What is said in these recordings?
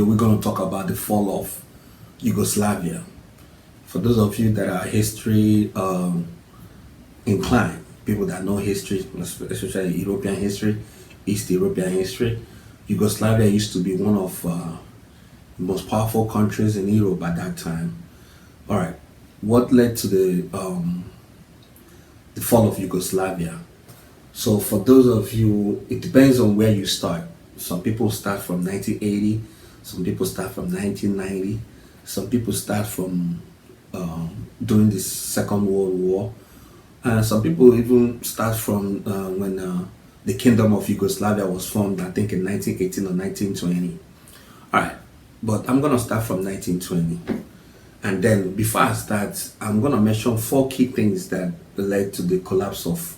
We're going to talk about the fall of Yugoslavia. For those of you that are history inclined, people that know history, especially European history, East European history, Yugoslavia used to be one of the most powerful countries in Europe at that time. All right, what led to the fall of Yugoslavia? So for those of you, it depends on where you start. Some people start from 1980, some people start from 1990, some people start from during the Second World War, and some people even start from when the Kingdom of Yugoslavia was formed, I think in 1918 or 1920. All right, but I'm gonna start from 1920. And then before I start, I'm gonna mention four key things that led to the collapse of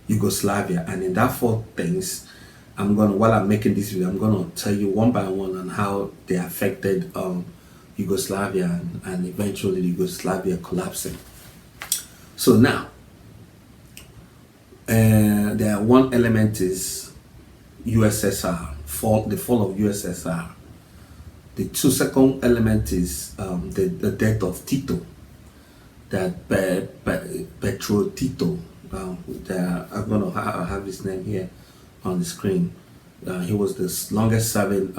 Yugoslavia. And in that four things, while I'm making this video, I'm gonna tell you one by one on how they affected Yugoslavia and eventually Yugoslavia collapsing. So now, there one element is USSR, the fall of USSR. The second element is the death of Tito, that Petro Tito. I'm going to have his name here on the screen. He was the longest serving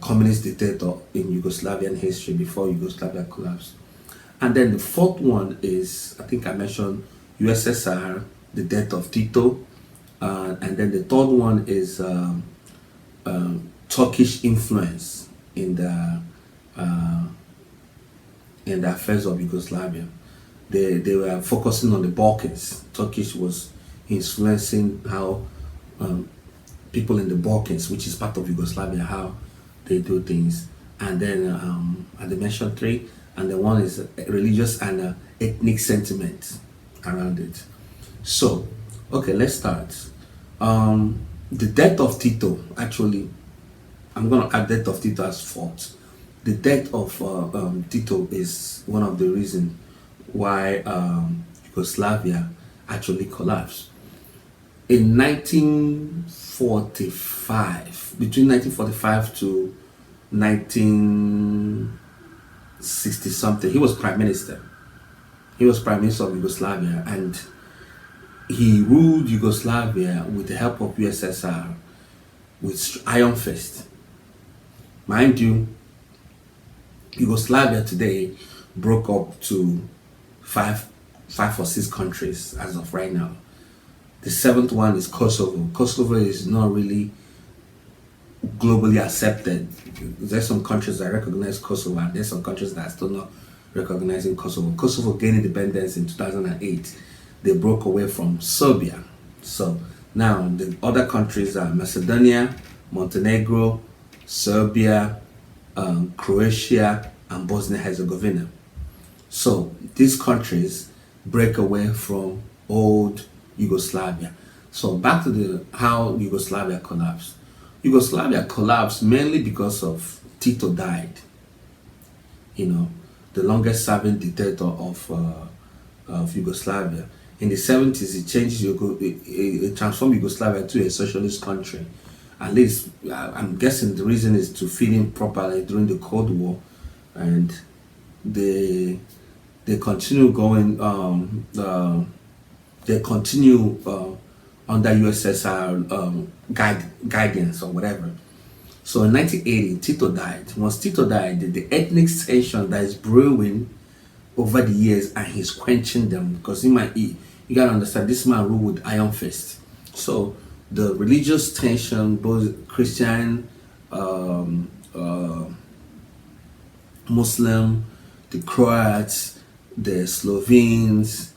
communist dictator in Yugoslavian history before Yugoslavia collapsed. And then the fourth one is, I think I mentioned USSR, the death of Tito. And then the third one is Turkish influence in the affairs of Yugoslavia. They were focusing on the Balkans. Turkish was influencing how people in the Balkans, which is part of Yugoslavia, how they do things. And then I mentioned three, and the one is religious and ethnic sentiment around it. So, okay, let's start. The death of Tito, actually, I'm going to add death of Tito as fault. The death of Tito is one of the reasons why Yugoslavia actually collapsed. In 1945, between 1945 to 1960 something, he was prime minister. He was prime minister of Yugoslavia, and he ruled Yugoslavia with the help of USSR with iron fist. Mind you, Yugoslavia today broke up to five or six countries as of right now. The seventh one is Kosovo. Kosovo is not really globally accepted. There's some countries that recognize Kosovo, and there's some countries that are still not recognizing Kosovo. Kosovo gained independence in 2008. They broke away from Serbia. So now the other countries are Macedonia, Montenegro, Serbia, Croatia, and Bosnia-Herzegovina. So these countries break away from old Yugoslavia. So back to how Yugoslavia collapsed. Yugoslavia collapsed mainly because of Tito died. You know, the longest serving dictator of Yugoslavia. In the 70s, it transformed Yugoslavia to a socialist country. At least, I'm guessing the reason is to feed him properly during the Cold War, and they continue going. They continue under USSR guidance or whatever. So in 1980, Tito died. Once Tito died, the ethnic tension that is brewing over the years, and he's quenching them, because you gotta understand, this man ruled with iron fist. So the religious tension, both Christian, Muslim, the Croats, the Slovenes,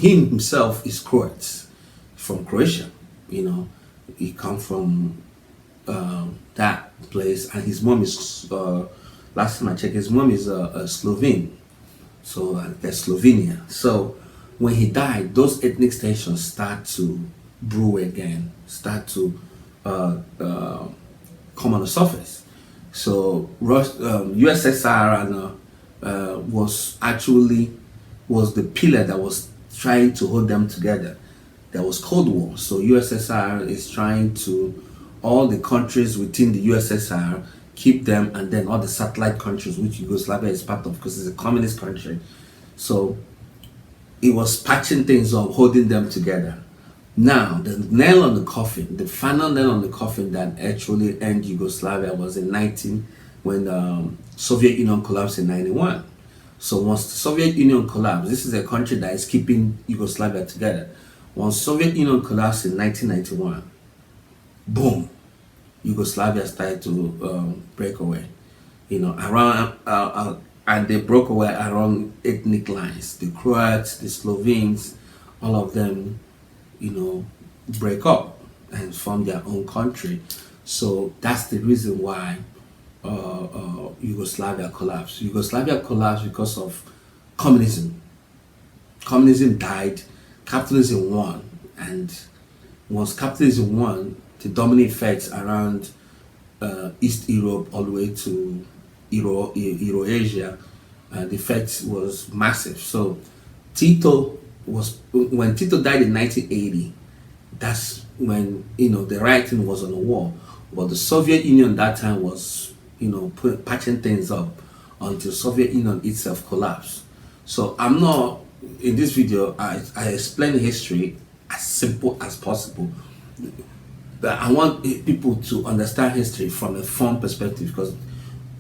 him himself is Croat, from Croatia. You know, he comes from that place, and his mom is last time I checked, his mom is a Slovene, so that's Slovenia. So when he died, those ethnic tensions start to brew again, start to come on the surface. So USSR was the pillar that was trying to hold them together. There was Cold War, so USSR is trying to all the countries within the USSR, keep them, and then all the satellite countries, which Yugoslavia is part of, because it's a communist country. So it was patching things up, holding them together. Now, the nail on the coffin, the final nail on the coffin that actually ended Yugoslavia was in when the Soviet Union collapsed in 91. So once the Soviet Union collapsed, this is a country that is keeping Yugoslavia together. Once Soviet Union collapsed in 1991, boom, Yugoslavia started to break away. And they broke away around ethnic lines. The Croats, the Slovenes, all of them, break up and form their own country. So that's the reason why Yugoslavia collapsed. Yugoslavia collapsed because of communism. Communism died, capitalism won, and once capitalism won, the dominant effects around East Europe all the way to Eurasia, the effect was massive. So when Tito died in 1980, that's when the writing was on the wall. But the Soviet Union that time was patching things up until Soviet Union itself collapsed. So I'm not in this video. I explain history as simple as possible. But I want people to understand history from a fun perspective, because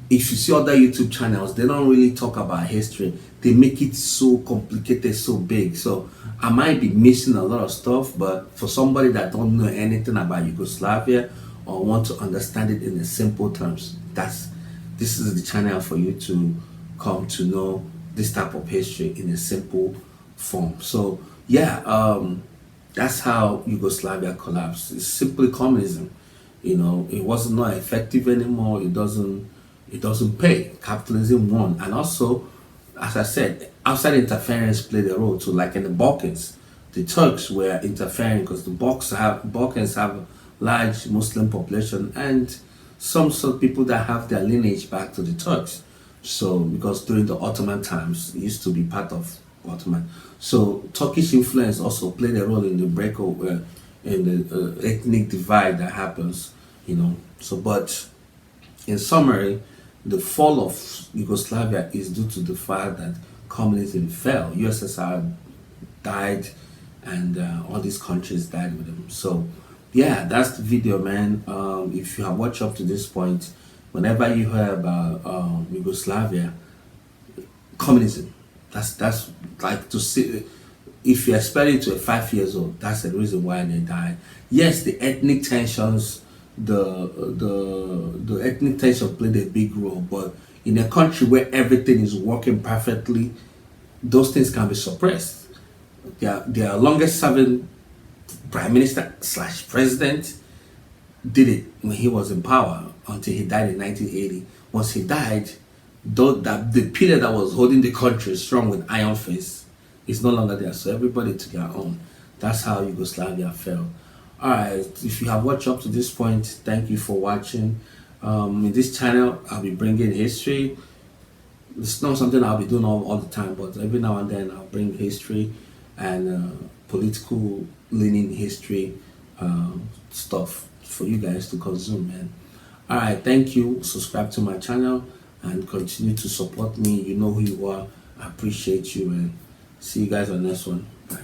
if you see other YouTube channels, they don't really talk about history. They make it so complicated, so big. So I might be missing a lot of stuff, but for somebody that don't know anything about Yugoslavia or want to understand it in the simple terms, this is the channel for you to come to know this type of history in a simple form. So yeah, that's how Yugoslavia collapsed. It's simply communism. It wasn't not effective anymore. It doesn't pay. Capitalism won. And also, as I said, outside interference played a role too. Like in the Balkans, the Turks were interfering because the Balkans have a large Muslim population and some sort of people that have their lineage back to the Turks. So because during the Ottoman times, it used to be part of Ottoman. So Turkish influence also played a role in the breakover, in the ethnic divide that happens. So but in summary, the fall of Yugoslavia is due to the fact that communism fell. USSR died, and all these countries died with them. So yeah, that's the video, man. If you have watched up to this point, whenever you hear about Yugoslavia, communism, that's like to see. If you expect it to a 5 years old, that's the reason why they died. Yes, the ethnic tensions, the ethnic tension played a big role, but in a country where everything is working perfectly, those things can be suppressed. Their longest serving prime minister / president did it when he was in power until he died in 1980. Once he died, the pillar that was holding the country strong with iron fist is no longer there. So everybody took their own. That's how Yugoslavia fell. Alright, if you have watched up to this point, thank you for watching. In this channel, I'll be bringing history. It's not something I'll be doing all the time, but every now and then I'll bring history and political leaning history stuff for you guys to consume, man. Alright, thank you. Subscribe to my channel and continue to support me. You know who you are. I appreciate you, and see you guys on the next one. Bye.